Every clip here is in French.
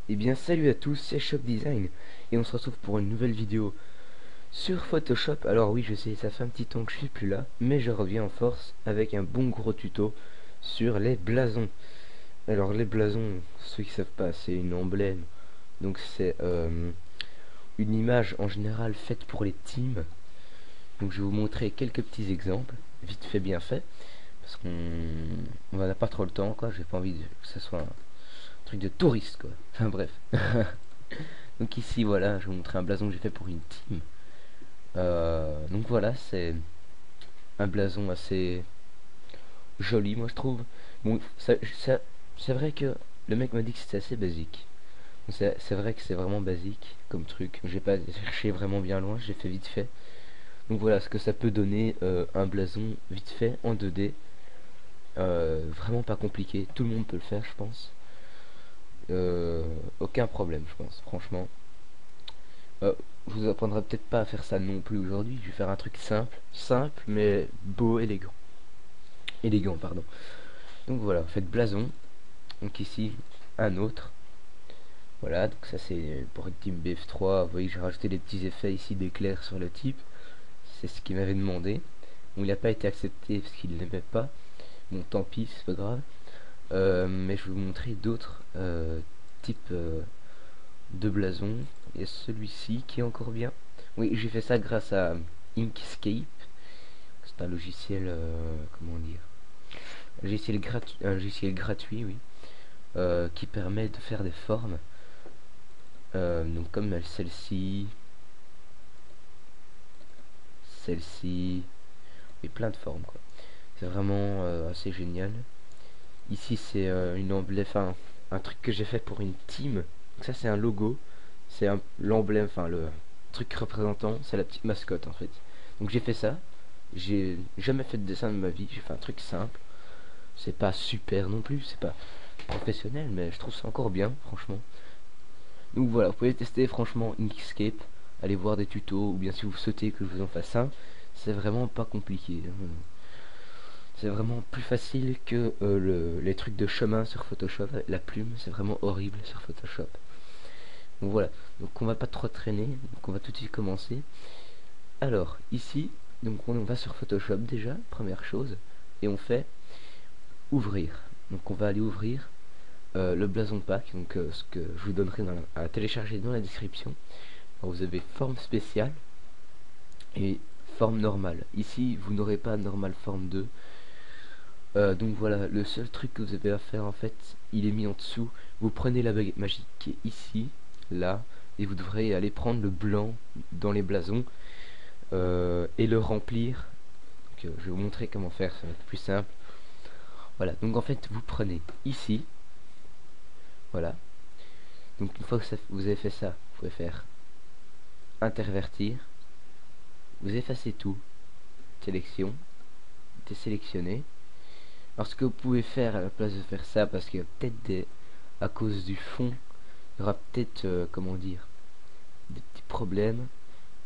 Eh bien salut à tous, c'est Shop Design et on se retrouve pour une nouvelle vidéo sur Photoshop. Alors oui, je sais, ça fait un petit temps que je suis plus là, mais je reviens en force avec un bon gros tuto sur les blasons. Alors les blasons, ceux qui savent pas, c'est une emblème. Donc c'est une image en général faite pour les teams. Donc je vais vous montrer quelques petits exemples, vite fait bien fait, parce qu'on n'a pas trop le temps quoi, j'ai pas envie que ce soit un truc de touriste quoi. Enfin bref. Donc ici voilà, je vais vous montrer un blason que j'ai fait pour une team. Donc voilà, c'est un blason assez joli moi je trouve. Bon, c'est vrai que le mec m'a dit que c'était assez basique. C'est vrai que c'est vraiment basique comme truc. J'ai pas cherché vraiment bien loin, j'ai fait vite fait. Donc voilà ce que ça peut donner un blason vite fait en 2D. Vraiment pas compliqué, tout le monde peut le faire je pense. Aucun problème je pense, franchement. Je vous apprendrai peut-être pas à faire ça non plus aujourd'hui. Je vais faire un truc simple mais beau, élégant pardon. Donc voilà, faites blason. Donc ici un autre. Voilà, donc ça c'est pour une team BF3. Vous voyez, j'ai rajouté des petits effets ici d'éclair sur le type. C'est ce qu'il m'avait demandé. Bon, il n'a pas été accepté parce qu'il ne l'aimait pas. Bon, tant pis, c'est pas grave. Mais je vais vous montrer d'autres types de blason. Et celui-ci qui est encore bien. Oui, j'ai fait ça grâce à Inkscape. C'est un logiciel, comment dire, un logiciel gratuit, oui, qui permet de faire des formes, donc comme celle-ci, et plein de formes, quoi. C'est vraiment assez génial. Ici, c'est une emblème, enfin, un truc que j'ai fait pour une team. Donc ça, c'est un logo, c'est l'emblème, enfin, le truc représentant, c'est la petite mascotte, en fait. Donc j'ai fait ça. J'ai jamais fait de dessin de ma vie, j'ai fait un truc simple. C'est pas super non plus, c'est pas professionnel, mais je trouve ça encore bien, franchement. Donc voilà, vous pouvez tester franchement Inkscape, allez voir des tutos, ou bien si vous souhaitez que je vous en fasse un, c'est vraiment pas compliqué. C'est vraiment plus facile que les trucs de chemin sur Photoshop. La plume, c'est vraiment horrible sur Photoshop. Donc voilà, donc on va pas trop traîner, donc on va tout de suite commencer. Alors, ici, donc on va sur Photoshop déjà, première chose, et on fait ouvrir. Donc on va aller ouvrir le blason pack, donc ce que je vous donnerai à télécharger dans la description. Alors, vous avez forme spéciale et forme normale. Ici, vous n'aurez pas normal forme 2. Donc voilà, le seul truc que vous avez à faire en fait, il est mis en dessous. Vous prenez la baguette magique qui est ici, là, et vous devrez aller prendre le blanc dans les blasons et le remplir. Donc, je vais vous montrer comment faire, ça va être plus simple. Voilà, donc en fait, vous prenez ici, voilà. Donc une fois que vous avez fait ça, vous pouvez faire intervertir, vous effacez tout, sélection, désélectionner. Alors ce que vous pouvez faire à la place de faire ça, parce qu'il y a peut-être à cause du fond, il y aura peut-être, comment dire, des petits problèmes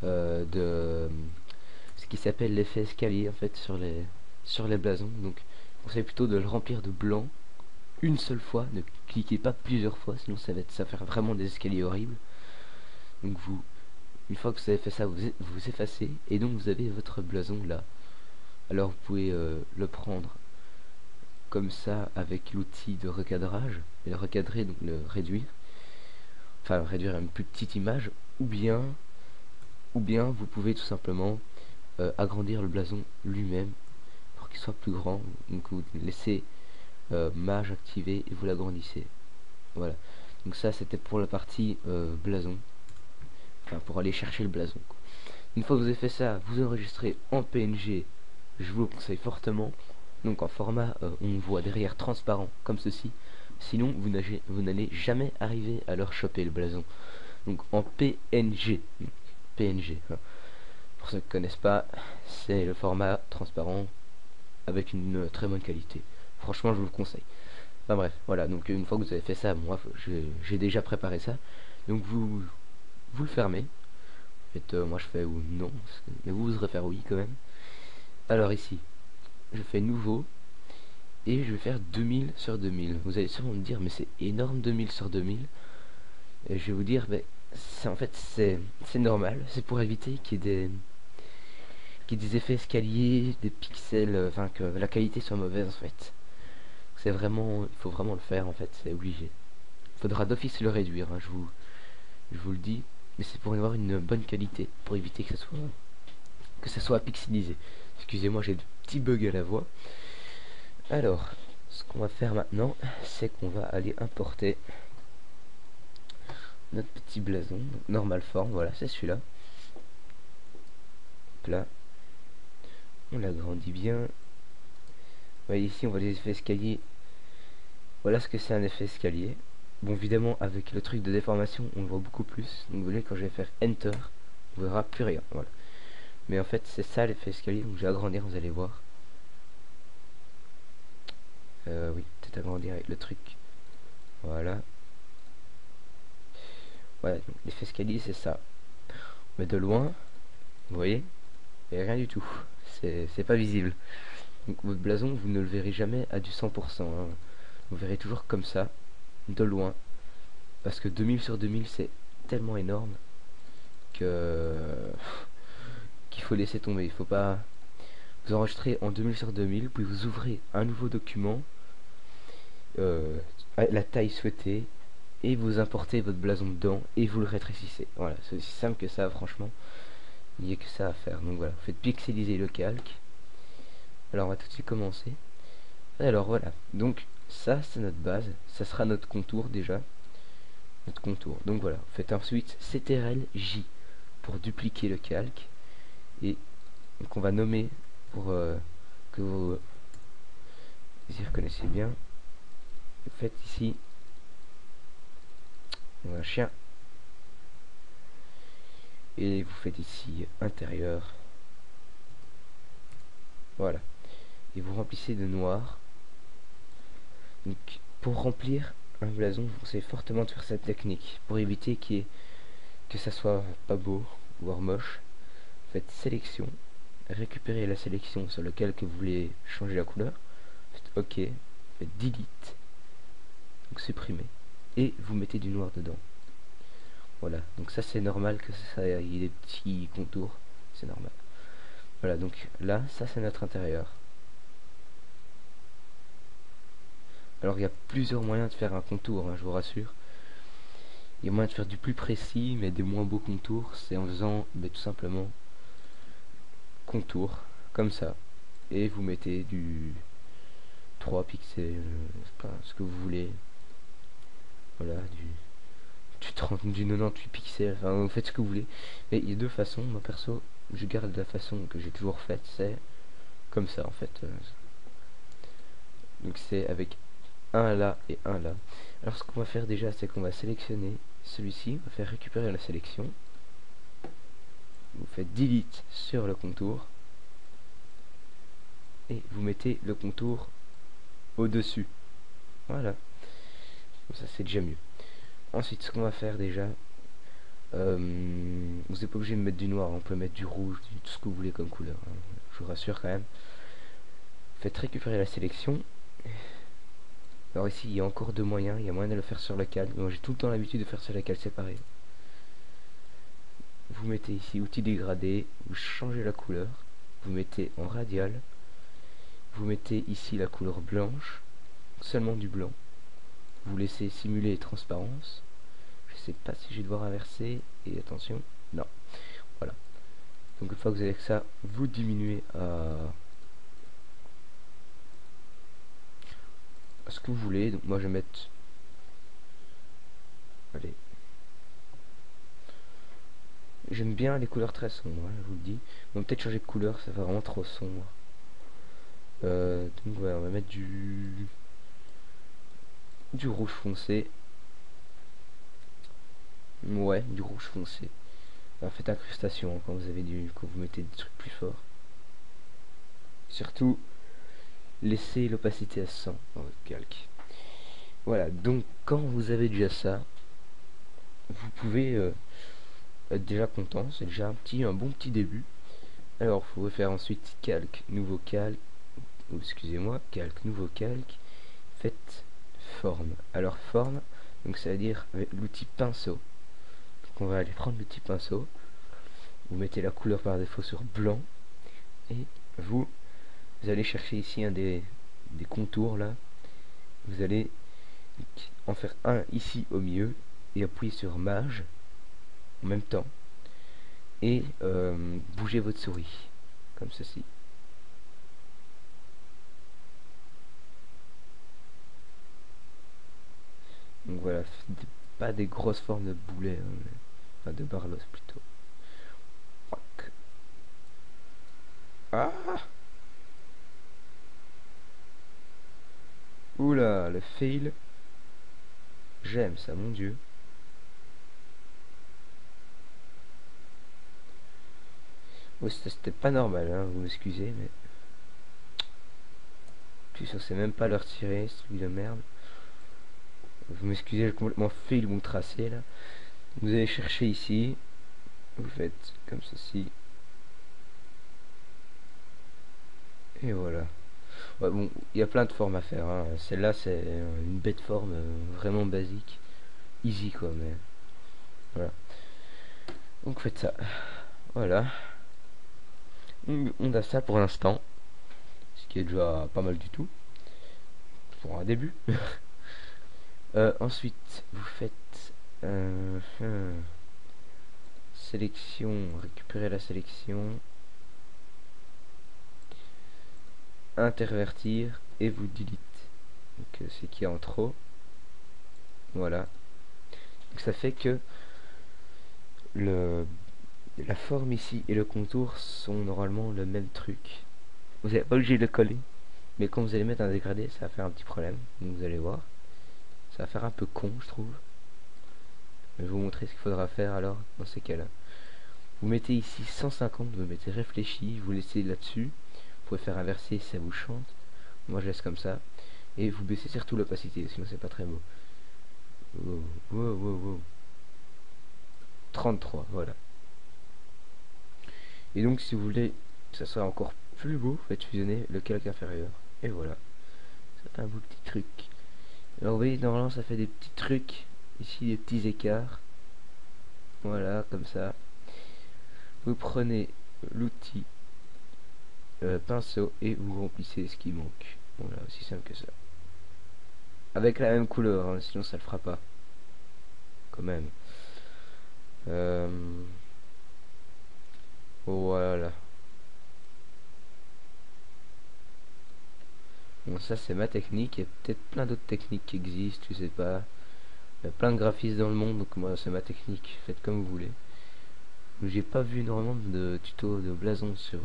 de ce qui s'appelle l'effet escalier en fait sur les blasons. Donc je conseille plutôt de le remplir de blanc une seule fois, ne cliquez pas plusieurs fois, sinon ça va faire vraiment des escaliers horribles. Donc une fois que vous avez fait ça, vous effacez, et donc vous avez votre blason là. Alors vous pouvez le prendre comme ça avec l'outil de recadrage, et le recadrer, donc le réduire, enfin réduire à une plus petite image, ou bien vous pouvez tout simplement agrandir le blason lui-même pour qu'il soit plus grand. Donc vous laissez mage activé et vous l'agrandissez. Voilà, donc ça c'était pour la partie blason, enfin pour aller chercher le blason quoi. Une fois que vous avez fait ça, vous enregistrez en PNG, je vous le conseille fortement, donc en format on voit derrière transparent comme ceci, sinon vous n'allez jamais arriver à leur choper le blason. Donc en PNG, hein. Pour ceux qui ne connaissent pas, c'est le format transparent avec une très bonne qualité. Franchement, je vous le conseille. Enfin bref, voilà, donc une fois que vous avez fait ça, moi j'ai déjà préparé ça. Donc vous le fermez. En fait, moi je fais ou non, mais vous oserez faire oui quand même. Alors ici, je fais nouveau et je vais faire 2000 sur 2000. Vous allez sûrement me dire, mais c'est énorme 2000 sur 2000. Et je vais vous dire, mais en fait c'est normal, c'est pour éviter qu'il y ait des effets escaliers, des pixels, enfin que la qualité soit mauvaise en fait. C'est vraiment, il faut vraiment le faire en fait, c'est obligé. Il faudra d'office le réduire, hein, je vous le dis, mais c'est pour avoir une bonne qualité, pour éviter que ça soit pixelisé. Excusez-moi, j'ai de petits bugs à la voix. Alors, ce qu'on va faire maintenant, c'est qu'on va aller importer notre petit blason, normal form, voilà, c'est celui-là. Là, on l'agrandit bien. Vous voyez ici, on voit les effets escaliers. Voilà ce que c'est un effet escalier. Bon, évidemment, avec le truc de déformation, on le voit beaucoup plus. Donc, vous voyez, quand je vais faire Enter, on verra plus rien. Voilà. Mais en fait, c'est ça l'effet escalier. Donc, je vais agrandir, vous allez voir. Oui, peut-être agrandir avec le truc. Voilà. Voilà, donc l'effet escalier, c'est ça. Mais de loin, vous voyez, il n'y a rien du tout. C'est pas visible. Donc, votre blason, vous ne le verrez jamais à du 100%. Hein. Vous verrez toujours comme ça, de loin. Parce que 2000 sur 2000, c'est tellement énorme que qu'il faut laisser tomber. Il faut pas vous enregistrer en 2000 sur 2000, puis vous ouvrez un nouveau document, à la taille souhaitée, et vous importez votre blason dedans et vous le rétrécissez. Voilà, c'est aussi simple que ça, franchement. Il n'y a que ça à faire. Donc voilà, vous faites pixeliser le calque. Alors on va tout de suite commencer. Alors voilà, donc ça c'est notre base, ça sera notre contour déjà. Notre contour. Donc voilà, vous faites ensuite CTRL-J pour dupliquer le calque. Et donc on va nommer pour que vous y reconnaissez bien. Vous faites ici un chien. Et vous faites ici intérieur. Voilà. Et vous remplissez de noir. Donc pour remplir un blason, je vous conseille fortement de faire cette technique. Pour éviter que ça soit pas beau, voire moche. Faites sélection. Récupérez la sélection sur laquelle que vous voulez changer la couleur. Faites OK. Faites delete. Donc supprimer. Et vous mettez du noir dedans. Voilà, donc ça c'est normal que ça ait des petits contours, c'est normal. Voilà, donc là, ça c'est notre intérieur. Alors il y a plusieurs moyens de faire un contour, hein, je vous rassure. Il y a moyen de faire du plus précis, mais des moins beaux contours, c'est en faisant tout simplement contour, comme ça. Et vous mettez du 3 pixels, pas, ce que vous voulez. Voilà, du 30, du 98 pixels, enfin vous faites ce que vous voulez. Mais il y a deux façons, moi perso, je garde la façon que j'ai toujours faite, c'est comme ça en fait. Donc c'est avec un là et un là. Alors ce qu'on va faire déjà, c'est qu'on va sélectionner celui-ci, on va faire récupérer la sélection. Vous faites delete sur le contour. Et vous mettez le contour au-dessus. Voilà. Comme ça c'est déjà mieux. Ensuite, ce qu'on va faire déjà, vous n'êtes pas obligé de mettre du noir, on peut mettre du rouge, tout ce que vous voulez comme couleur, hein. Je vous rassure quand même. Faites récupérer la sélection. Alors ici, il y a encore deux moyens, il y a moyen de le faire sur le calque. Moi j'ai tout le temps l'habitude de faire sur le calque séparé. Vous mettez ici outil dégradé, vous changez la couleur, vous mettez en radial, vous mettez ici la couleur blanche, seulement du blanc. Vous laissez simuler transparence. Je sais pas si je vais devoir inverser. Et attention, non. Voilà. Donc une fois que vous avez ça, vous diminuez à ce que vous voulez. Donc moi je vais mettre, allez, j'aime bien les couleurs très sombres, hein, je vous le dis. On va peut-être changer de couleur, ça fait vraiment trop sombre. Donc voilà, on va mettre du rouge foncé. Ouais, du rouge foncé. Alors faites incrustation, hein, quand vous mettez des trucs plus forts. Surtout, laissez l'opacité à 100 dans votre calque. Voilà, donc quand vous avez déjà ça, vous pouvez être déjà content. C'est déjà un bon petit début. Alors, vous pouvez faire ensuite calque, nouveau calque, ou excusez-moi, calque, nouveau calque. Faites forme. Alors forme, Donc ça veut dire avec l'outil pinceau. Donc on va aller prendre l'outil pinceau. Vous mettez la couleur par défaut sur blanc. Et vous allez chercher ici un des contours là. Vous allez en faire un ici au milieu. Et appuyer sur Mage en même temps. Et bougez votre souris. Comme ceci. Donc voilà, pas des grosses formes de boulets, hein, mais, enfin de barlos plutôt. Fuck. Ah. Oula, le fail. J'aime ça, mon dieu. Oh, c'était pas normal, hein, vous m'excusez, mais... Je suis sûr, c'est même pas leur tirer, celui de merde. Vous m'excusez, j'ai complètement fail mon tracé, là. Vous allez chercher ici. Vous faites comme ceci. Et voilà. Ouais, bon, il y a plein de formes à faire, hein. Celle-là, c'est une bête forme vraiment basique. Easy, quoi, mais... Voilà. Donc faites ça. Voilà. On a ça pour l'instant. Ce qui est déjà pas mal du tout. Pour un début. Ensuite, vous faites... sélection. Récupérer la sélection. Intervertir. Et vous delete. Donc c'est qui est en trop. Voilà. Donc ça fait que la forme ici et le contour sont normalement le même truc. Vous n'êtes pas obligé de le coller, mais quand vous allez mettre un dégradé, ça va faire un petit problème. Donc vous allez voir, ça va faire un peu con, je trouve. Je vais vous montrer ce qu'il faudra faire alors dans ces cas-là. Vous mettez ici 150, vous mettez réfléchi, vous laissez là-dessus. Vous pouvez faire inverser si ça vous chante. Moi je laisse comme ça. Et vous baissez surtout l'opacité, sinon c'est pas très beau. Wow, wow, wow, wow. 33, voilà. Et donc si vous voulez que ça soit encore plus beau, faites fusionner le calque inférieur. Et voilà. Ça fait un beau petit truc. Alors vous voyez, normalement ça fait des petits trucs. Ici des petits écarts. Voilà, comme ça. Vous prenez l'outil pinceau et vous remplissez ce qui manque. Voilà, aussi simple que ça. Avec la même couleur, hein, sinon ça le fera pas. Quand même. Voilà. Bon, ça c'est ma technique. Il y a peut-être plein d'autres techniques qui existent, je sais pas. Il y a plein de graphistes dans le monde, donc moi c'est ma technique. Faites comme vous voulez. J'ai pas vu énormément de tutos de blason sur...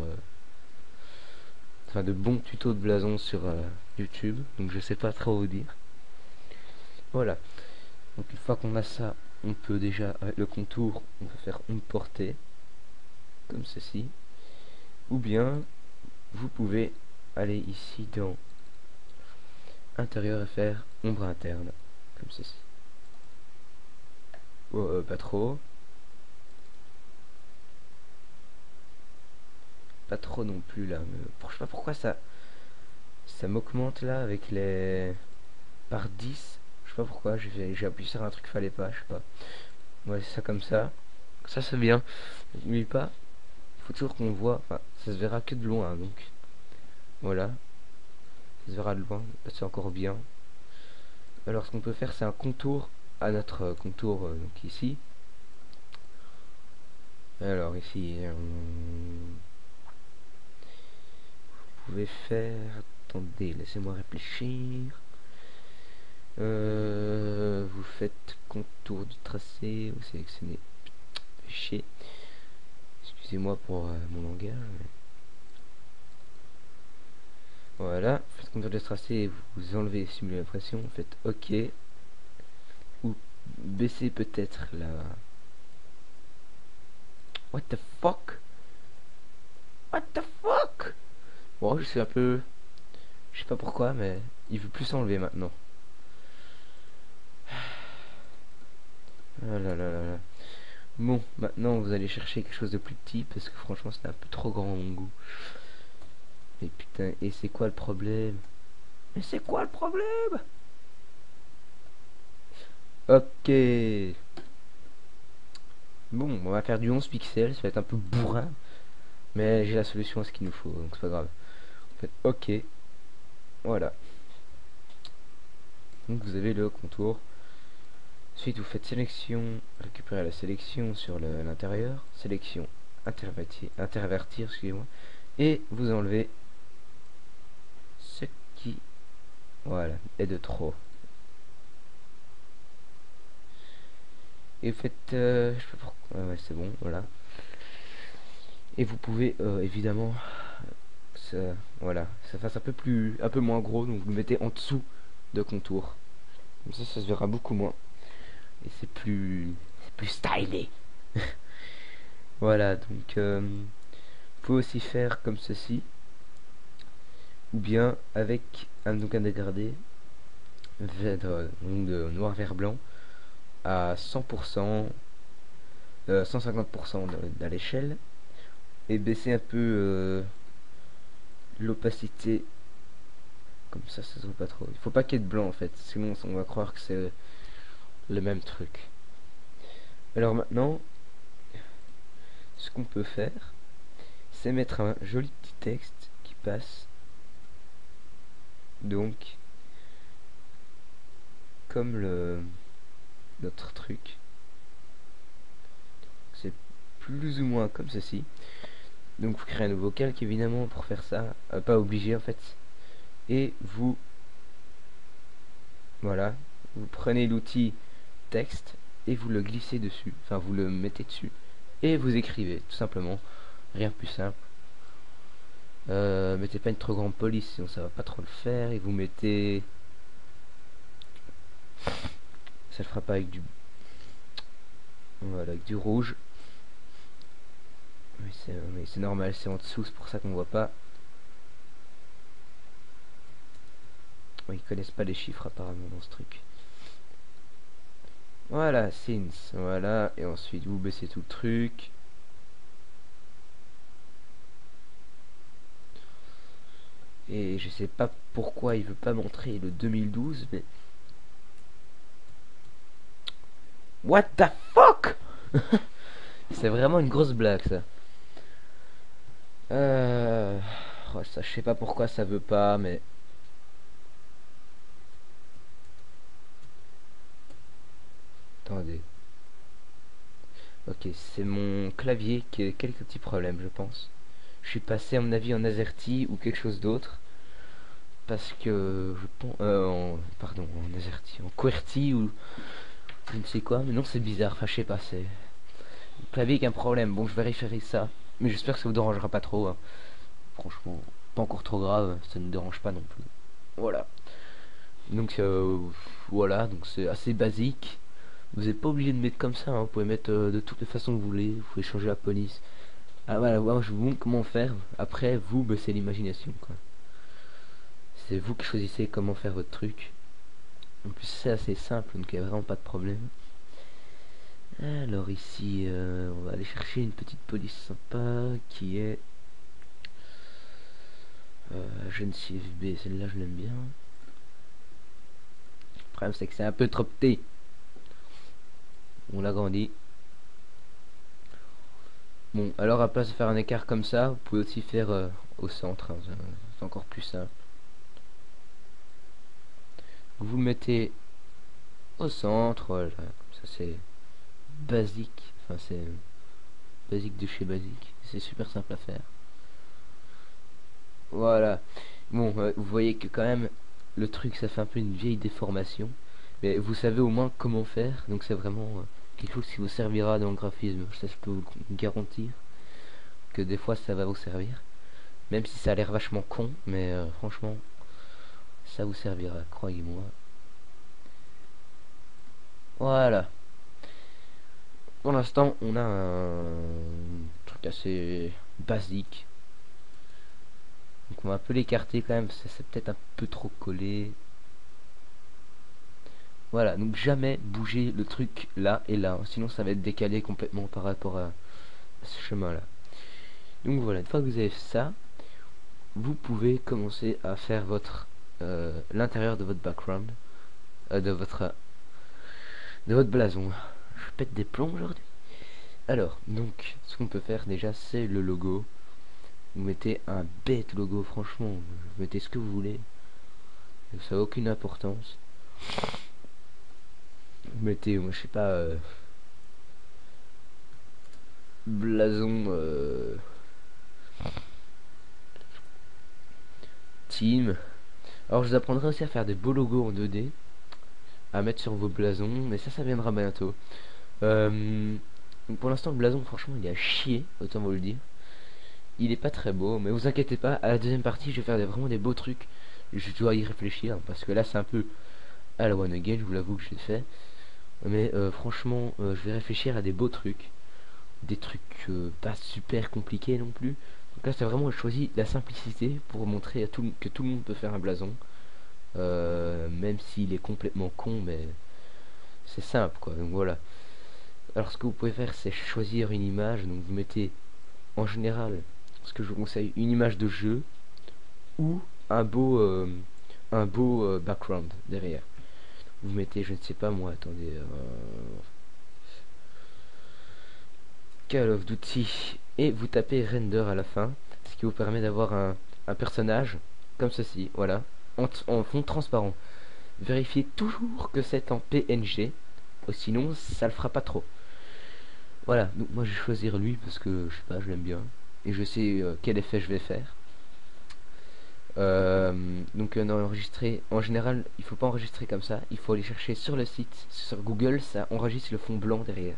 enfin de bons tutos de blason sur YouTube, donc je sais pas trop vous dire. Voilà. Donc une fois qu'on a ça, on peut déjà, avec le contour, on peut faire importer, comme ceci. Ou bien, vous pouvez aller ici dans intérieur et faire ombre interne, comme ceci. Oh, pas trop. Pas trop non plus là, mais je sais pas pourquoi ça m'augmente là avec les par 10. Je sais pas pourquoi, j'ai appuyé sur un truc qu'il fallait pas, je sais pas. Ouais, c'est ça comme ça. Ça c'est bien. N'oublie pas, faut toujours qu'on voit, enfin, ça se verra que de loin, donc voilà. Ça se verra de loin, c'est encore bien. Alors ce qu'on peut faire, c'est un contour à notre contour, donc ici. Alors ici, vous pouvez faire... Attendez, laissez-moi réfléchir. Vous faites contour du tracé, vous sélectionnez fichier. Excusez-moi pour mon langage. Mais... Voilà, vous faites contour du tracé, vous enlevez simuler l'impression, vous faites OK. Ou baissez peut-être la... What the fuck? What the fuck? Bon, je suis un peu... Je sais pas pourquoi, mais il veut plus s'enlever maintenant. Ah là là là là. Bon, maintenant vous allez chercher quelque chose de plus petit parce que franchement c'était un peu trop grand à mon goût. Mais putain, et c'est quoi le problème? Mais c'est quoi le problème? Ok. Bon, on va faire du 11 pixels, ça va être un peu bourrin, mais j'ai la solution à ce qu'il nous faut, donc c'est pas grave. En fait, ok, voilà. Donc vous avez le contour. Ensuite, vous faites sélection, récupérer la sélection sur l'intérieur, sélection, intervertir, excusez-moi, et vous enlevez ce qui, voilà, est de trop. Et vous faites, je sais pas pourquoi, ouais, c'est bon, voilà. Et vous pouvez évidemment, ça, voilà, ça fasse un peu moins gros, donc vous le mettez en dessous de contour. Comme ça se verra beaucoup moins. Et c'est plus stylé. Voilà, donc vous pouvez aussi faire comme ceci, ou bien avec donc un dégradé donc de noir vers blanc à 100%, 150% dans l'échelle, et baisser un peu l'opacité, comme ça se voit pas trop. Il faut pas qu'il y ait de blanc en fait, sinon on va croire que c'est le même truc. Alors maintenant, ce qu'on peut faire, c'est mettre un joli petit texte qui passe, donc comme notre truc. C'est plus ou moins comme ceci. Donc vous créez un nouveau calque évidemment pour faire ça, pas obligé en fait. Et vous, voilà, vous prenez l'outil texte et vous le glissez dessus, enfin vous le mettez dessus et vous écrivez tout simplement, rien de plus simple. Mettez pas une trop grande police sinon ça va pas trop le faire, et vous mettez, ça le fera pas avec du, voilà, avec du rouge. Mais c'est normal, c'est en dessous, c'est pour ça qu'on voit pas. Ils connaissent pas les chiffres apparemment dans ce truc. Voilà, since, voilà, et ensuite vous baissez tout le truc. Et je sais pas pourquoi il veut pas montrer le 2012, mais... What the fuck. C'est vraiment une grosse blague ça. Ça, je sais pas pourquoi ça veut pas, mais... Attendez. Ok, c'est mon clavier qui a quelques petits problèmes, je pense. Je suis passé à mon avis en AZERTY ou quelque chose d'autre. Parce que je pense... pardon, en AZERTY, en QWERTY ou je ne sais quoi. Mais non, c'est bizarre, enfin je sais pas, c'est... Le clavier avec un problème, bon je vérifierai ça. Mais j'espère que ça vous dérangera pas trop, hein. Franchement, pas encore trop grave, ça ne dérange pas non plus. Voilà. Donc voilà, donc c'est assez basique. Vous n'êtes pas obligé de mettre comme ça, hein. Vous pouvez mettre de toutes les façons que vous voulez. Vous pouvez changer la police. Ah voilà, moi je vous montre comment faire. Après, vous, bah, c'est l'imagination, quoi. C'est vous qui choisissez comment faire votre truc. En plus, c'est assez simple, donc il n'y a vraiment pas de problème. Alors ici, on va aller chercher une petite police sympa qui est jeune CFB. Celle-là, je l'aime bien. Le problème, c'est que c'est un peu trop petit. On l'agrandit. Bon, alors à place de faire un écart comme ça, vous pouvez aussi faire au centre, hein, c'est encore plus simple. Vous le mettez au centre, voilà, comme ça c'est basique, enfin c'est basique de chez basique, c'est super simple à faire. Voilà. Bon, vous voyez que quand même le truc ça fait un peu une vieille déformation, mais vous savez au moins comment faire, donc c'est vraiment quelque chose qui vous servira dans le graphisme, ça je peux vous le garantir, que des fois ça va vous servir. Même si ça a l'air vachement con, mais franchement, ça vous servira, croyez-moi. Voilà. Pour l'instant, on a un truc assez basique. Donc on va un peu l'écarter quand même, c'est peut-être un peu trop collé. Voilà, donc jamais bouger le truc là et là, sinon ça va être décalé complètement par rapport à ce chemin-là. Donc voilà, une fois que vous avez fait ça, vous pouvez commencer à faire votre l'intérieur de votre background, de votre de votre blason. Je pète des plombs aujourd'hui. Alors, donc, ce qu'on peut faire déjà, c'est le logo. Vous mettez un bête logo, franchement. Vous mettez ce que vous voulez. Ça n'a aucune importance. Vous mettez, moi, je sais pas, blason team. Alors, je vous apprendrai aussi à faire des beaux logos en 2D. À mettre sur vos blasons. Mais ça viendra bientôt. Donc pour l'instant, le blason, franchement, il est à chier. Autant vous le dire. Il est pas très beau, mais vous inquiétez pas, à la deuxième partie je vais faire vraiment des beaux trucs. Je dois y réfléchir, parce que là c'est un peu à la one again, je vous l'avoue que je l'ai fait. Mais franchement, je vais réfléchir à des beaux trucs. Des trucs pas super compliqués non plus. Donc là c'est vraiment choisi la simplicité pour montrer à que tout le monde peut faire un blason. Même s'il est complètement con, mais c'est simple quoi, donc voilà. Alors ce que vous pouvez faire c'est choisir une image, donc vous mettez en général, ce que je vous conseille, une image de jeu ou un beau background derrière. Vous mettez, je ne sais pas moi, attendez, Call of Duty et vous tapez render à la fin, ce qui vous permet d'avoir un personnage comme ceci, voilà, en fond transparent. Vérifiez toujours que c'est en PNG, sinon ça le fera pas trop. Voilà, donc moi je vais choisir lui parce que je sais pas, je l'aime bien et je sais quel effet je vais faire. Donc enregistrer, en général il faut pas enregistrer comme ça, il faut aller chercher sur le site, sur Google, ça enregistre le fond blanc derrière.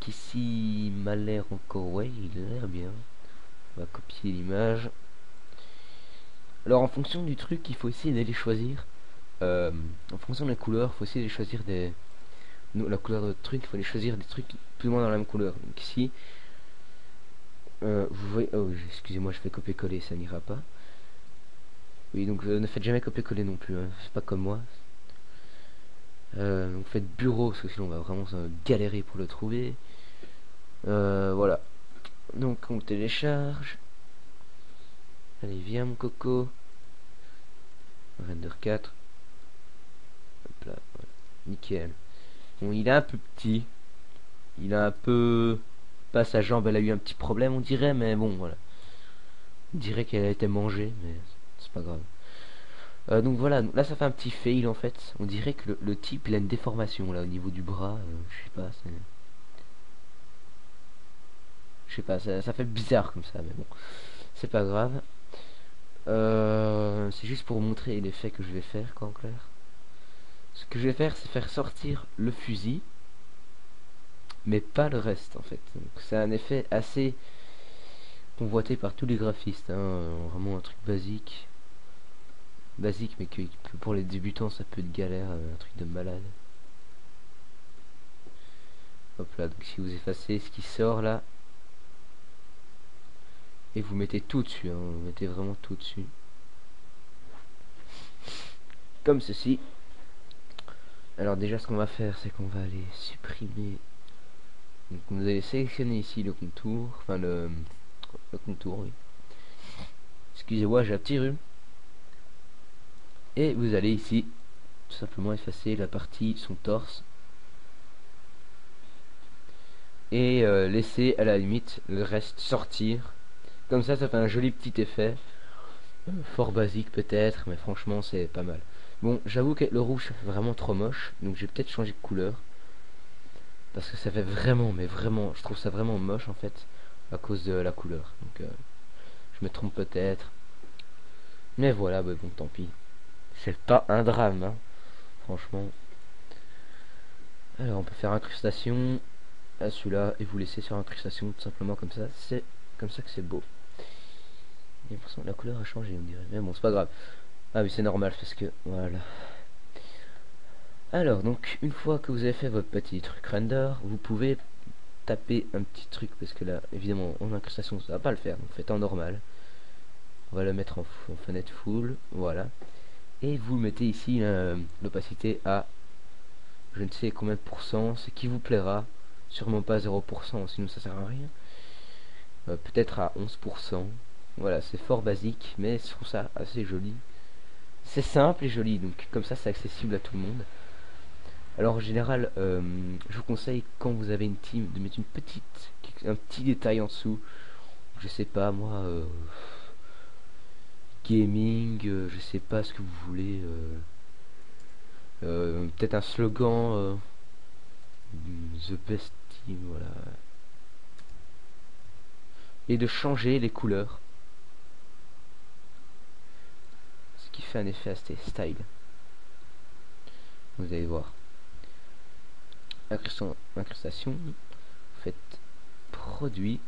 Qu'ici m'a l'air encore, ouais, il a l'air bien. On va copier l'image. Alors en fonction du truc, il faut essayer d'aller choisir. En fonction de la couleur, il faut essayer de choisir des. La couleur de votre truc, il faut aller choisir des trucs plus ou moins dans la même couleur. Donc ici, vous voyez, oh excusez-moi, je fais copier-coller, ça n'ira pas. Oui, donc ne faites jamais copier-coller non plus, hein. C'est pas comme moi. Donc faites bureau, parce que sinon on va vraiment galérer pour le trouver. Voilà. Donc on télécharge. Allez, viens mon coco. Render 4. Hop là, voilà. Nickel. Bon, il est un peu petit. Il a un peu... Pas sa jambe, elle a eu un petit problème on dirait, mais bon, voilà. On dirait qu'elle a été mangée, mais c'est pas grave. Donc voilà, là ça fait un petit fail en fait. On dirait que le type il a une déformation là au niveau du bras. Je sais pas, c'est... Je sais pas, ça fait bizarre comme ça, mais bon. C'est pas grave. C'est juste pour vous montrer l'effet que je vais faire, quoi, en clair. Ce que je vais faire, c'est faire sortir le fusil, mais pas le reste, en fait. C'est un effet assez convoité par tous les graphistes, hein. Vraiment un truc basique. Basique, mais que pour les débutants, ça peut être galère, un truc de malade. Hop là, donc si vous effacez ce qui sort là, et vous mettez tout dessus, hein, vous mettez vraiment tout dessus. Comme ceci. Alors déjà ce qu'on va faire c'est qu'on va aller supprimer. Donc vous allez sélectionner ici le contour. Enfin le contour, oui. Excusez-moi, j'ai un petit rhume. Et vous allez ici tout simplement effacer la partie son torse. Et laisser à la limite le reste sortir. Comme ça fait un joli petit effet. Fort basique peut-être, mais franchement c'est pas mal. Bon, j'avoue que le rouge ça fait vraiment trop moche, donc je vais peut-être changer de couleur. Parce que ça fait vraiment, mais vraiment, je trouve ça vraiment moche en fait, à cause de la couleur. Donc je me trompe peut-être. Mais voilà, bah, bon tant pis. C'est pas un drame, hein, franchement. Alors on peut faire incrustation à celui-là et vous laisser sur incrustation tout simplement comme ça. C'est comme ça que c'est beau. J'ai l'impression que la couleur a changé on dirait, mais bon c'est pas grave. Ah oui c'est normal parce que voilà. Alors donc une fois que vous avez fait votre petit truc render, vous pouvez taper un petit truc parce que là évidemment en incrustation ça va pas le faire, donc faites en normal. On va le mettre en fenêtre full, voilà. Et vous mettez ici l'opacité à je ne sais combien de pourcents, ce qui vous plaira. Sûrement pas 0%, sinon ça sert à rien. Peut-être à 11%. Voilà, c'est fort basique, mais je trouve ça assez joli. C'est simple et joli, donc comme ça c'est accessible à tout le monde. Alors en général, je vous conseille quand vous avez une team de mettre un petit détail en dessous. Je sais pas moi, gaming, je sais pas ce que vous voulez. Peut-être un slogan, The Best Team, voilà. Et de changer les couleurs, ce qui fait un effet assez style. Vous allez voir. Incrustation, vous faites produit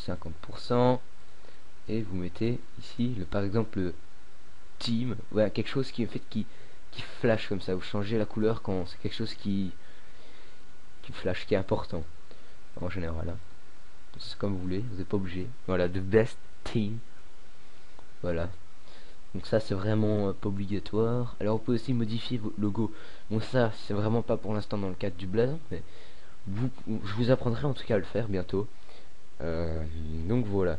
50% et vous mettez ici par exemple le team, voilà, quelque chose qui flash comme ça. Vous changez la couleur quand c'est quelque chose qui flash, qui est important en général, hein. C'est comme vous voulez, vous n'êtes pas obligé. Voilà, the best team, voilà. Donc ça c'est vraiment pas obligatoire. Alors vous pouvez aussi modifier vos logos. Bon, ça c'est vraiment pas pour l'instant dans le cadre du blason, mais je vous apprendrai en tout cas à le faire bientôt. Donc voilà.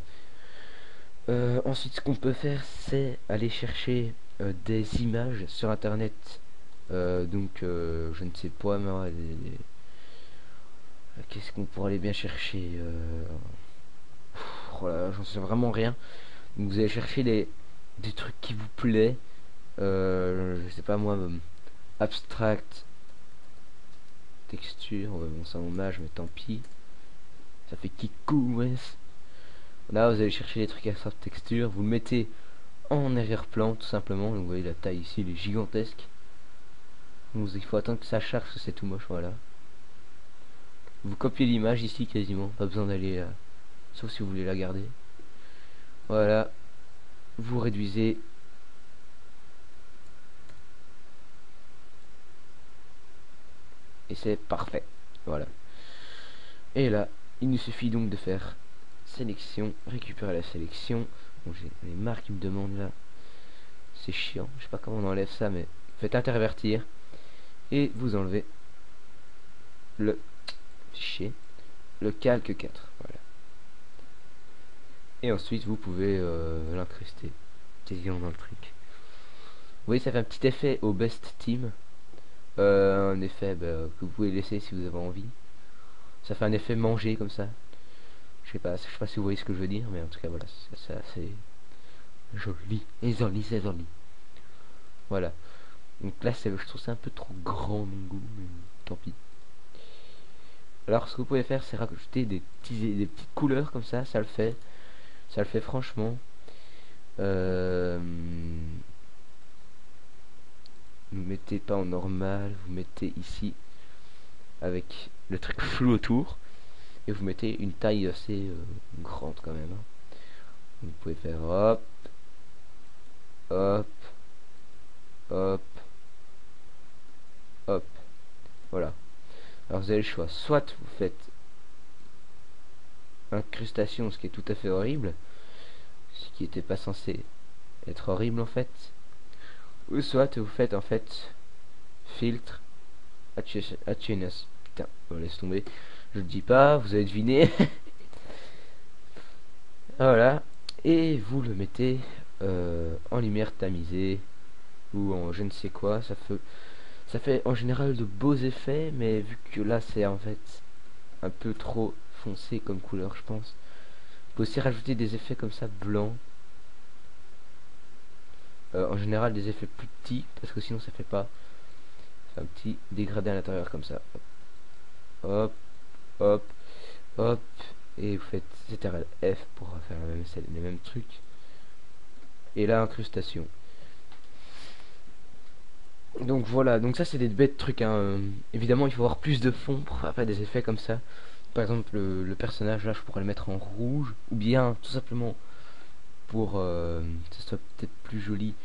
Ensuite ce qu'on peut faire c'est aller chercher des images sur internet. Je ne sais pas moi, qu'est-ce qu'on pourrait aller bien chercher, oh là, j'en sais vraiment rien. Donc vous allez chercher des trucs qui vous plaît, je sais pas moi, abstract texture, ouais, bon c'est un hommage mais tant pis, ça fait kikou, ouais. Là vous allez chercher les trucs abstract texture, vous le mettez en arrière-plan tout simplement. Donc vous voyez la taille ici, elle est gigantesque. Donc il faut attendre que ça charge, parce que c'est tout moche. Voilà, vous copiez l'image ici quasiment, pas besoin d'aller sauf si vous voulez la garder. Voilà, vous réduisez et c'est parfait. Voilà, et là il nous suffit donc de faire sélection, récupérer la sélection. Bon, j'ai les marques qui me demandent là, c'est chiant, je sais pas comment on enlève ça, mais faites intervertir et vous enlevez le fichier, le calque 4, voilà. Et ensuite vous pouvez l'incruster quasiment dans le truc. Vous voyez, ça fait un petit effet au best team, un effet que vous pouvez laisser si vous avez envie. Ça fait un effet manger comme ça. Je sais pas si vous voyez ce que je veux dire, mais en tout cas voilà, c'est assez joli. Et joli, c'est joli. Voilà. Donc là, je trouve ça un peu trop grand mon goût, mais tant pis. Alors ce que vous pouvez faire, c'est rajouter des petites couleurs comme ça le fait. Ça le fait franchement. Vous mettez pas en normal, vous mettez ici avec le truc flou autour. Et vous mettez une taille assez grande quand même, hein. Vous pouvez faire hop, hop, hop, hop. Voilà. Alors vous avez le choix. Soit vous faites incrustation, ce qui est tout à fait horrible, ce qui n'était pas censé être horrible en fait. Ou soit vous faites en fait filtre Hatchiness. Putain, bon, laisse tomber. Je le dis pas, vous avez deviné. Voilà. Et vous le mettez en lumière tamisée ou en je ne sais quoi. Ça fait en général de beaux effets, mais vu que là c'est en fait un peu trop foncé comme couleur, je pense. Vous pouvez aussi rajouter des effets comme ça blancs. En général des effets plus petits, parce que sinon ça fait pas. Un petit dégradé à l'intérieur comme ça. Hop, hop, hop. Et vous faites CTRL F pour faire les mêmes trucs. Et là, incrustation. Donc voilà, donc ça c'est des bêtes trucs, hein. Évidemment il faut avoir plus de fond pour faire des effets comme ça. Par exemple le personnage là je pourrais le mettre en rouge, ou bien tout simplement pour que ce soit peut-être plus joli,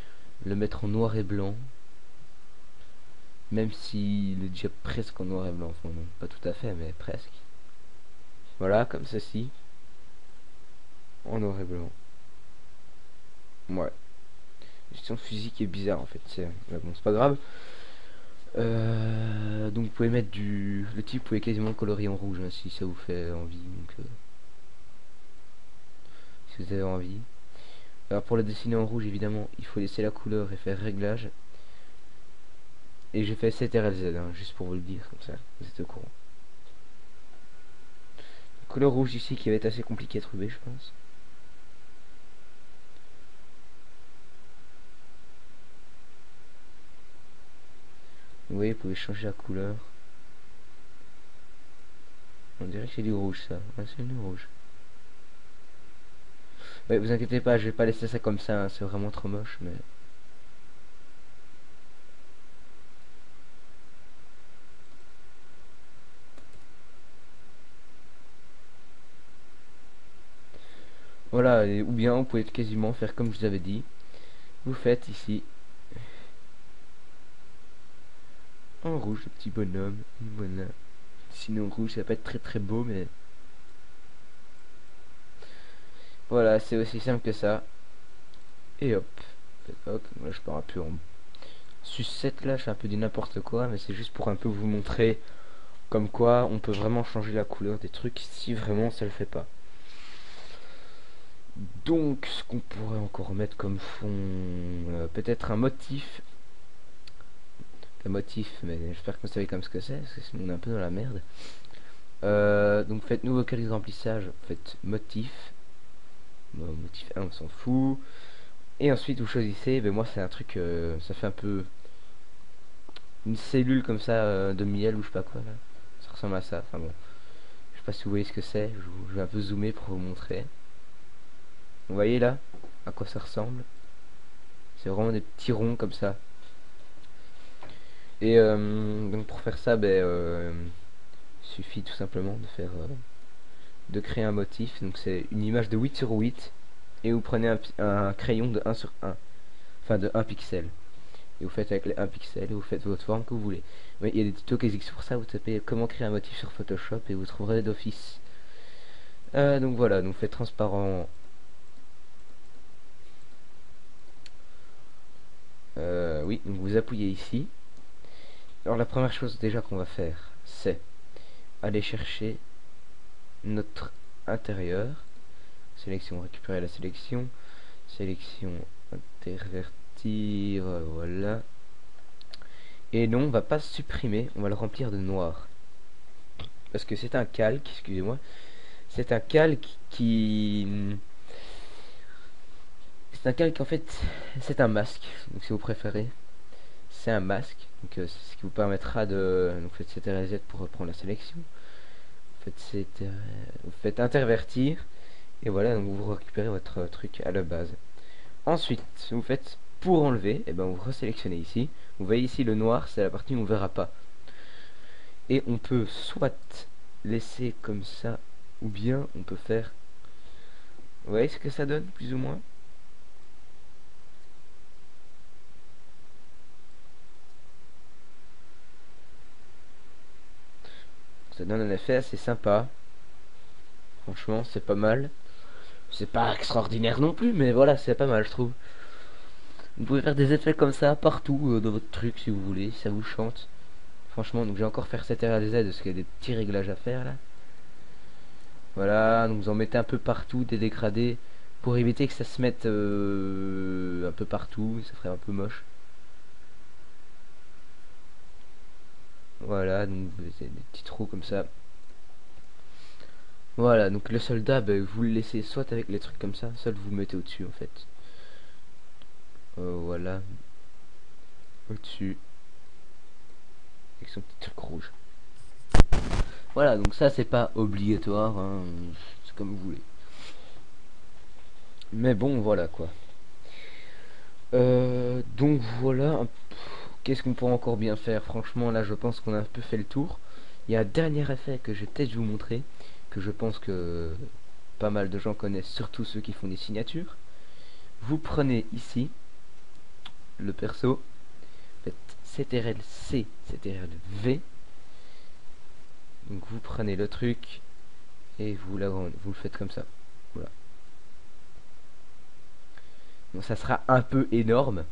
le mettre en noir et blanc. Même s'il est déjà presque en noir et blanc, enfin non, pas tout à fait mais presque. Voilà, comme ceci, en noir et blanc. Ouais. La gestion physique est bizarre en fait, bon, c'est pas grave. Donc vous pouvez mettre le type, vous pouvez quasiment le colorer en rouge, hein, si ça vous fait envie. Donc, si vous avez envie. Alors pour le dessiner en rouge, évidemment, il faut laisser la couleur et faire réglage. Et j'ai fait CTRL-Z, hein, juste pour vous le dire, comme ça, vous êtes au courant. La couleur rouge ici qui va être assez compliqué à trouver, je pense. Vous voyez, vous pouvez changer la couleur. On dirait que c'est du rouge, ça. Ouais, c'est du rouge. Ouais, vous inquiétez pas, je vais pas laisser ça comme ça, hein, c'est vraiment trop moche, mais... Voilà, ou bien vous pouvez quasiment faire comme je vous avais dit. Vous faites ici, en rouge, le petit bonhomme, voilà. Sinon rouge, ça va pas être très très beau, mais... Voilà, c'est aussi simple que ça. Et hop. Hop, là je pars un peu en sucette là, je fais un peu du n'importe quoi, mais c'est juste pour un peu vous montrer comme quoi on peut vraiment changer la couleur des trucs si vraiment ça le fait pas. Donc ce qu'on pourrait encore mettre comme fond, peut-être un motif. Un motif, mais j'espère que vous savez comme ce que c'est, parce que sinon on est un peu dans la merde. Donc faites nouveau calice de remplissage, faites motif. Bon, motif 1 on s'en fout. Et ensuite vous choisissez, ben moi c'est un truc, ça fait un peu une cellule comme ça de miel ou je sais pas quoi là. Ça ressemble à ça, enfin bon. Je sais pas si vous voyez ce que c'est, je vais un peu zoomer pour vous montrer. Vous voyez là à quoi ça ressemble? C'est vraiment des petits ronds comme ça. Et donc pour faire ça, il suffit tout simplement de faire de créer un motif. Donc c'est une image de 8 sur 8 et vous prenez un crayon de 1 sur 1, enfin de 1 pixel. Et vous faites avec les 1 pixel et vous faites votre forme que vous voulez. Oui, il y a des tutos qui existent pour ça, vous tapez comment créer un motif sur Photoshop et vous trouverez d'office. Donc voilà, donc faites transparent. Oui, donc vous appuyez ici. Alors la première chose déjà qu'on va faire, c'est aller chercher notre intérieur. Sélection, récupérer la sélection. Sélection, intervertir, voilà. Et non, on va pas supprimer, on va le remplir de noir. Parce que c'est un calque, excusez-moi. C'est un calque qui... C'est un calque en fait, c'est un masque, donc si vous préférez. C'est un masque, donc c'est ce qui vous permettra de... Donc faites CTRL-Z pour reprendre la sélection. Vous faites intervertir. Et voilà, donc vous récupérez votre truc à la base. Ensuite, vous faites pour enlever, et ben vous resélectionnez ici. Vous voyez ici le noir, c'est la partie où on verra pas. Et on peut soit laisser comme ça, ou bien on peut faire... Vous voyez ce que ça donne, plus ou moins? Ça donne un effet assez sympa. Franchement, c'est pas mal. C'est pas extraordinaire non plus, mais voilà, c'est pas mal, je trouve. Vous pouvez faire des effets comme ça partout dans votre truc si vous voulez, si ça vous chante. Franchement, donc j'ai encore faire CTRL-Z parce qu'il y a des petits réglages à faire là. Voilà, donc vous en mettez un peu partout, des dégradés, pour éviter que ça se mette un peu partout, ça ferait un peu moche. Voilà, donc vous avez des petits trous comme ça. Voilà, donc le soldat, vous le laissez soit avec les trucs comme ça, soit vous le mettez au-dessus en fait. Voilà, au-dessus, avec son petit truc rouge. Voilà, donc ça c'est pas obligatoire, hein, c'est comme vous voulez. Mais bon, voilà quoi. Donc voilà, qu'est-ce qu'on pourrait encore bien faire? Franchement, là je pense qu'on a un peu fait le tour. Il y a un dernier effet que je vais peut-être vous montrer, que je pense que pas mal de gens connaissent, surtout ceux qui font des signatures. Vous prenez ici le perso, faites CTRL-C, CTRL-V. Donc vous prenez le truc et vous le faites comme ça. Voilà. Donc ça sera un peu énorme,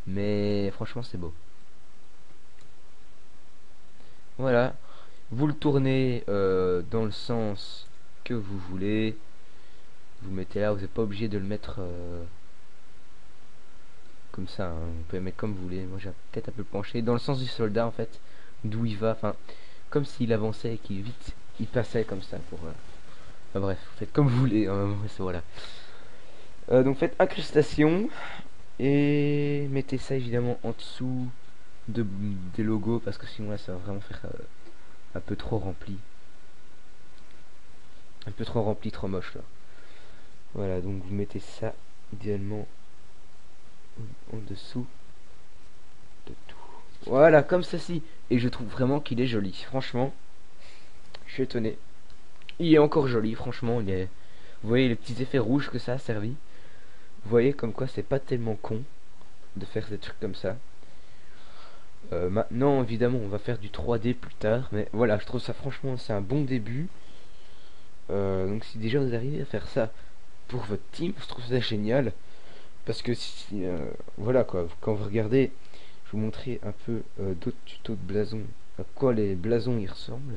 mais franchement c'est beau. Voilà, vous le tournez dans le sens que vous voulez. Vous le mettez là, vous n'êtes pas obligé de le mettre comme ça, hein. Vous pouvez le mettre comme vous voulez. Moi j'ai peut-être un peu penché dans le sens du soldat en fait, d'où il va, enfin comme s'il avançait et qu'il vite il passait comme ça pour enfin, bref, vous faites comme vous voulez, hein. Voilà. Donc faites incrustation et mettez ça évidemment en dessous des logos parce que sinon là ça va vraiment faire un peu trop rempli, trop moche là. Voilà, donc vous mettez ça idéalement en dessous de tout. Voilà, comme ceci. Et je trouve vraiment qu'il est joli. Franchement, je suis étonné. Il est encore joli, franchement. Vous voyez les petits effets rouges que ça a servi. Vous voyez comme quoi c'est pas tellement con de faire des trucs comme ça. Maintenant, évidemment, on va faire du 3D plus tard. Mais voilà, je trouve ça franchement, c'est un bon début. Donc si déjà vous arrivez à faire ça pour votre team, je trouve ça génial. Parce que si, voilà quoi, quand vous regardez, je vais vous montrer un peu d'autres tutos de blasons, à quoi les blasons y ressemblent.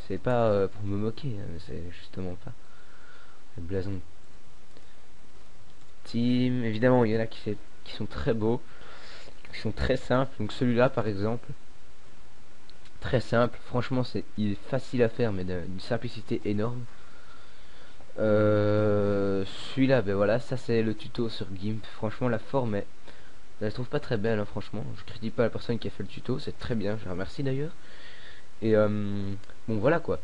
C'est pas pour me moquer, hein, c'est justement pas. Les blasons team, évidemment, il y en a qui sont très beaux, qui sont très simples. Donc celui-là par exemple, très simple, franchement il est facile à faire mais d'une simplicité énorme. Celui-là, ben voilà, ça c'est le tuto sur GIMP. Franchement la forme est, je la trouve pas très belle, hein, franchement. Je critique pas la personne qui a fait le tuto, c'est très bien, je la remercie d'ailleurs. Et bon voilà quoi.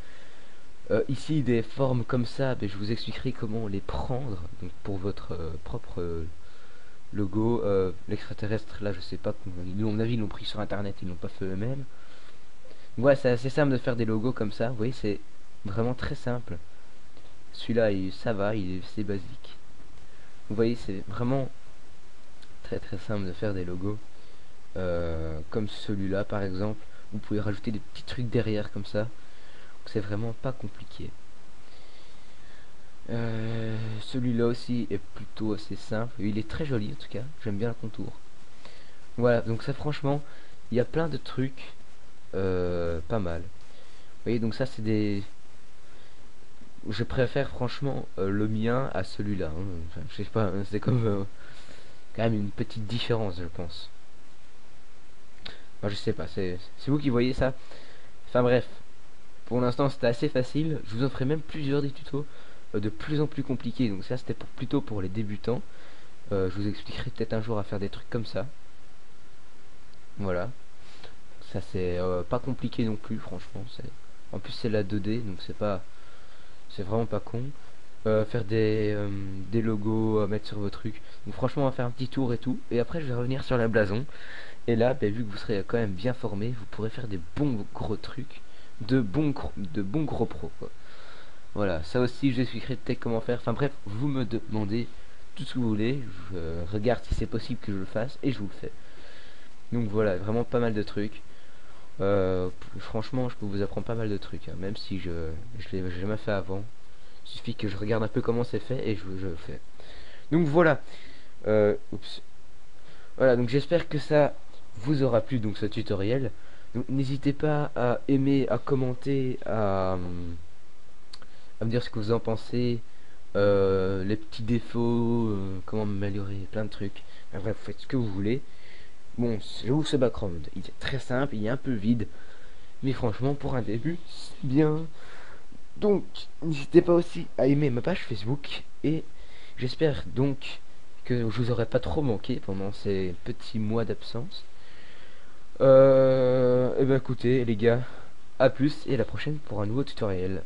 Ici des formes comme ça, ben, je vous expliquerai comment les prendre donc, pour votre propre logo. L'extraterrestre là je sais pas, à mon avis ils l'ont pris sur internet, ils l'ont pas fait eux-mêmes. Voilà, c'est assez simple de faire des logos comme ça, vous voyez, c'est vraiment très simple. Celui-là ça va, c'est basique. Vous voyez, c'est vraiment très simple de faire des logos. Comme celui-là par exemple, vous pouvez rajouter des petits trucs derrière comme ça. C'est vraiment pas compliqué. Celui-là aussi est plutôt assez simple. Il est très joli en tout cas. J'aime bien le contour. Voilà, donc ça franchement, il y a plein de trucs pas mal. Vous voyez, donc ça c'est des... Je préfère franchement le mien à celui-là, hein. Enfin, je sais pas, hein, c'est comme quand même une petite différence je pense. Enfin, je sais pas, c'est vous qui voyez ça. Enfin bref, pour l'instant c'était assez facile. Je vous en ferai même plusieurs des tutos de plus en plus compliqués. Donc ça c'était plutôt pour les débutants. Je vous expliquerai peut-être un jour à faire des trucs comme ça. Voilà. Ça c'est pas compliqué non plus franchement. En plus c'est la 2D donc c'est vraiment pas con. Faire des logos à mettre sur vos trucs. Donc franchement on va faire un petit tour et tout. Et après je vais revenir sur la blason. Et là bah, vu que vous serez quand même bien formé, vous pourrez faire des bons gros trucs. De bons gros pros quoi. Voilà, ça aussi je vous expliquerai peut-être comment faire. Enfin bref, vous me demandez tout ce que vous voulez. Je regarde si c'est possible que je le fasse et je vous le fais. Donc voilà, vraiment pas mal de trucs. Franchement, je peux vous apprendre pas mal de trucs, hein, même si je l'ai jamais fait avant. Il suffit que je regarde un peu comment c'est fait et je le fais. Donc voilà. Oups. Voilà, donc j'espère que ça vous aura plu, donc ce tutoriel. Donc n'hésitez pas à aimer, à commenter, à me dire ce que vous en pensez, les petits défauts, comment m'améliorer, plein de trucs. Enfin, bref, vous faites ce que vous voulez. Bon, j'avoue ce background, il est très simple, il est un peu vide, mais franchement pour un début, c'est bien. Donc, n'hésitez pas aussi à aimer ma page Facebook et j'espère donc que je vous aurai pas trop manqué pendant ces petits mois d'absence. Et ben écoutez les gars, à plus et à la prochaine pour un nouveau tutoriel.